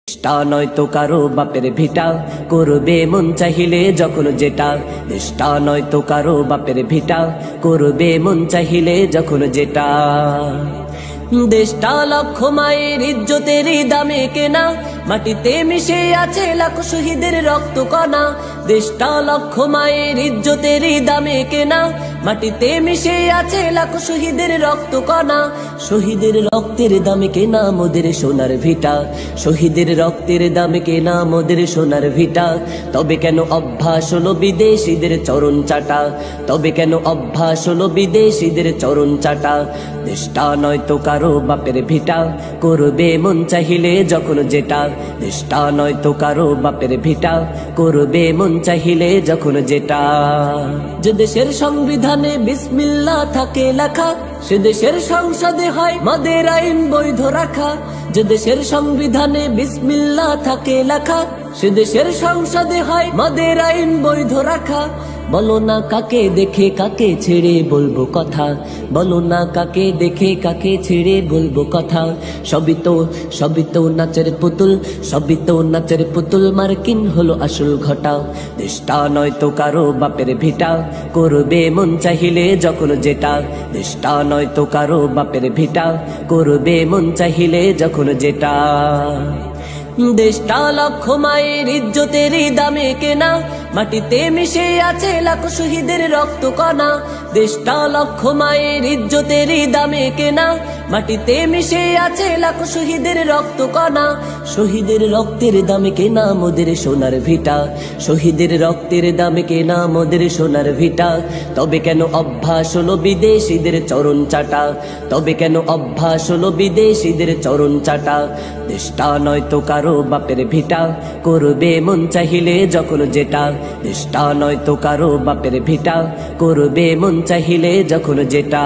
দেশটা নয়তো কারো বাপের ভিটা, করবে মন চাহিলে যখন যেটা। দেশটা নয়তো কারো বাপের ভিটা, করবে মন চাহিলে যখন যেটা। দেশটা লক্ষ মায়ের ইজ্জতের দামে কেনা, মাটিতে মিশে আছে লাখ শহীদের রক্ত কণা। দেশটা লক্ষ মায়ের ইজ্জতের দামে কেনা, মাটিতে মিশে আছে লাখ শহীদের রক্ত কণা। শহীদের রক্তের দামে কেনা মোদের সোনার ভিটা, শহীদের রক্তের দামে কেনা মোদের সোনার ভিটা। তবে কেন অভ্যাস হলো বিদেশিদের চরণ চাটা, তবে কেন অভ্যাস হলো বিদেশিদের চরণ চাটা। দেশটা নয়তো কারো বাপের ভিটা, করবে মন চাহিলে যখন যেটা। দেশটা নয়তো কারো বাপের ভিটা, করবে মন চাহিলে যখন যেটা। যে দেশের সংবিধানে বিসমিল্লাহ থাকে লেখা, সে দেশের সংসদে হয় মদের আইন বৈধ রাখা। যে দেশের সংবিধানে বিসমিল্লাহ থাকে লেখা, সে দেশের সংসদে হয় মদের আইন বৈধ রাখা। বলো না কাকে দেখে কাকে ছেড়ে বলবো কথা, বলো না কাকে দেখে কাকে ছেড়ে বলবো কথা। সবই তো নাচের পুতুল, সবই তো নাচের পুতুল, মার্কিন হলো আসল ঘটা। দেশটা নয়তো কারো বাপের ভিটা, করবে মন চাহিলে যখন যেটা। দেশটা নয়তো কারো বাপের ভিটা, করবে মন চাহিলে যখন যেটা। দেশটা লক্ষ মায়ের ইজ্জতের দামে কেনা, মাটিতে মিশে আছে লাখ শহীদের রক্ত কণা। দেশটা লক্ষ মায়ের ইজ্জতের দামে কেনা, মাটিতে মিশে আছে লাখ শহীদের রক্ত কণা। শহীদের রক্তের দামে কেনা মোদের সোনার ভিটা, শহীদের রক্তের দামে কেনা মোদের সোনার ভিটা। তবে কেন অভ্যাস হলো বিদেশিদের চরণ চাটা, তবে কেন অভ্যাস হলো বিদেশিদের চরণ চাটা। দেশটা নয়তো কারো বাপের ভিটা, করবে মন চাহিলে যখন যেটা। দেশটা নয়তো কারো বাপের ভিটা, করবে মন চাহিলে যখন যেটা।